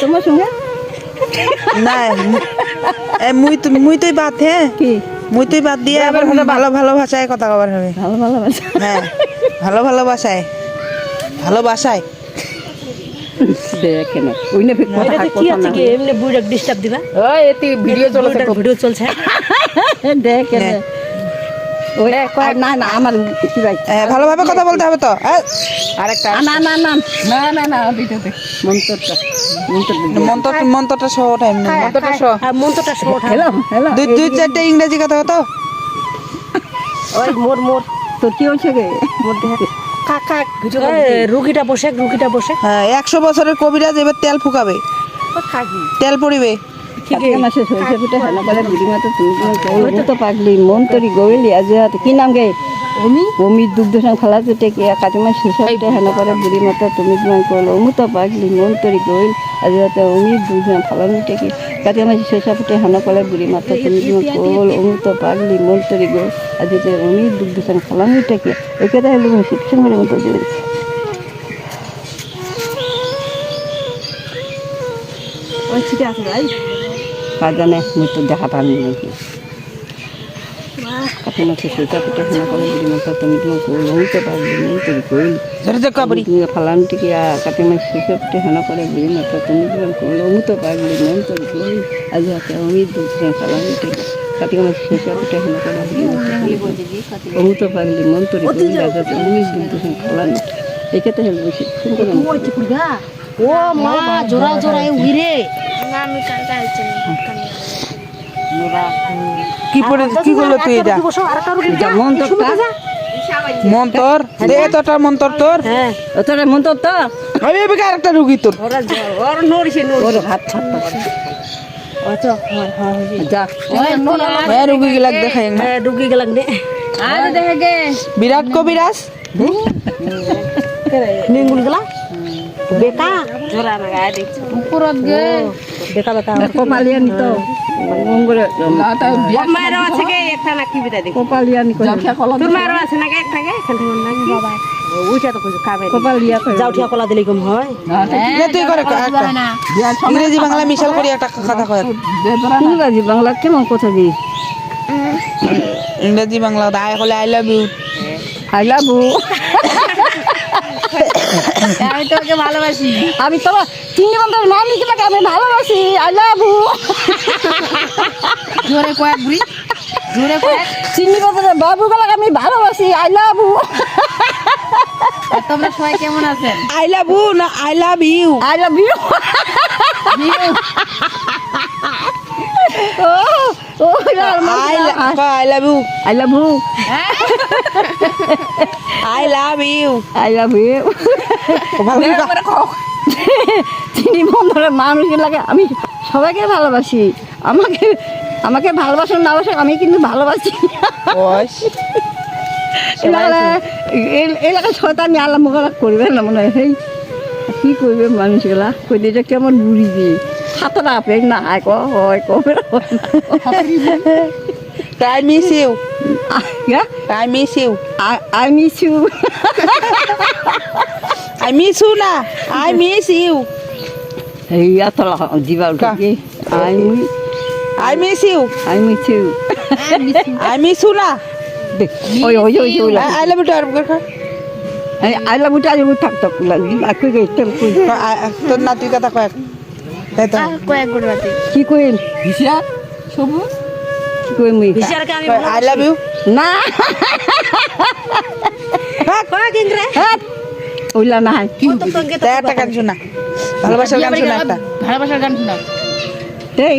তোমার সঙ্গে না মুই তুই বাদ হ্যাঁ কি মুই তুই বাদ দিয়ে আবার ভালো ভালো ভাষায় কথা কবার হবে ভালো ভালোবাসা হ্যাঁ ভালো ভালোবাসায় ভালোবাসায় দেখে না ওই না কথা এটা কি আছে কি এমনি বুড়া ডিস্টার্ব দিবা ওই এতে ভিডিও চলছে ভিডিও চলছে দেখে না ওই কয় না না আমার কি ভাই ভালোভাবে কথা বলতে হবে তো আরেকটা না না না না না না ভিডিওতে মন্ত্রটা সহ টাইম নেই মন্ত্রটা শর্ট হ্যালো হ্যালো দুই চারটে ইংরেজি কথা হতো ওই মোর তোর কি হচ্ছে গে কাকা রুগীটা বসে হ্যাঁ 100 বছরের কবিরাজ এবার তেল ফুকাবে তেল পড়িবে কার্তিক মাসে সরষে পিঠে হানা করে বুড়ি মাতা তুমি তো পাগলি মন তরি গৌলি আজ কি নাম গে অমিত দুগ্ধ সঙ্গে খালা চুটে কি কার্তিক মাসে সরষে পিঠে হানা করে বুড়ি মাতা তুমি তোমার করলো অমু তো পাগলি মন তরি গৌল আজ অমিত দুগ্ধ সঙ্গে খালা চুটে কি কার্তিক মাসে সরষে পিঠে হানা করে বুড়ি মাতা তুমি তোমার করলো অমু তো পাগলি মন তরি গৌল আজ অমিত দুগ্ধ সঙ্গে খালা চুটে কি ওই কথা হলো শিক্ষণ করে মতো দিয়ে ওই ছিটে আছে ভাই জানে মুই তো দেখা পাবি নাকি কাছে মাছে সেটা পিঠে খানা করে বুড়ি মাথা তুমি তোমার করলো তো পারবি নেই তোর কইল তুমি ফালান টিকি কাছে মাছে সেটা পিঠে খানা করে বুড়ি মাথা তুমি তোমার করলো তো পারবি নেই তোর কইল আজ হাতে আমি দুজন ফালান টিকি কাছে মাছে সেটা পিঠে খানা করে বুড়ি মাথা তো পারবি মন তোর কইল আজ হাতে আমি দুজন ফালান এই কথা হল বেশি ও মা জোড়া উইরে কি পড়ে কি করলো তুই এটা মন্তর দে তোটার মন্তর তোর হ্যাঁ তোর মন্তর তো আমি এদিকে আরেকটা রুগী তোর ওর নড়ছে ওর হাত ছাপ আচ্ছা যা হ্যাঁ রুগী গেলাক দেখাই হ্যাঁ ডুগি গেলাম দে আরে দেখে গে বিরাট কবিরাজ নিঙ্গুল গেলা বেকা জোড়া না গায়ে দেখছি উপরত গে বেকা কপালিয়ানি তো মঙ্গলে মায়ের আছে কে একটা না কি বিদা দেখি কপালিয়ানি কই তোর মায়ের আছে না একটা গে এখান থেকে না বাবা ওইটা তো কইছে খাবে কপালিয়া কই যাও ঠিয়া কলা দিলে কম হয় তুই করে একটা ইংরেজি বাংলা মিশাল করি একটা কথা কয় ইংরাজি বাংলা কেমন কথা দি ইংরেজি বাংলা দায় হলে I love you I love you আমি তোকে ভালোবাসি আমি তো চিনি বন্ধুর নাম লিখে লাগে আমি ভালোবাসি আই লাভ ইউ জোরে কয়েক বুড়ি জোরে কয়েক চিনি বন্ধুর বাবু গেলে আমি ভালোবাসি আই লাভ ইউ তোমরা সবাই কেমন আছেন আই লাভ ইউ না I love you I love you ও I love you I love you I love you I love you চিনি বন্ধুর মানুষ লাগে আমি সবাইকে ভালোবাসি আমাকে ভালোবাসুন না বাসুন আমি কিন্তু ভালোবাসি এলাকায় শয়তানি আল্লাহ মোকাবিলা করবে না মনে হয় কি করবে মানুষগুলা কই দিয়েছে কেমন বুড়ি দিয়ে হাতটা আপে না হয় হয় কবে I miss you. Yeah? I miss you. I miss you. I miss you na. I miss you. Hey, atala diba ugi. I miss you. I miss you. I miss you na. Oi. I love you to ka. I love you to tak tak lagi. Aku ke tem ku. তোর নাতি কথা কয় তাই তো কয়েক গুড় বাতি কি কইল? হিসা সবু কি কই মুই? হিসার কে আমি আই লাভ ইউ না কয়েক ইংরে ওইলা না কি তো তোকে তাই একটা গান শোনা ভালোবাসার গান শোনা একটা ভালোবাসার গান শোনা এই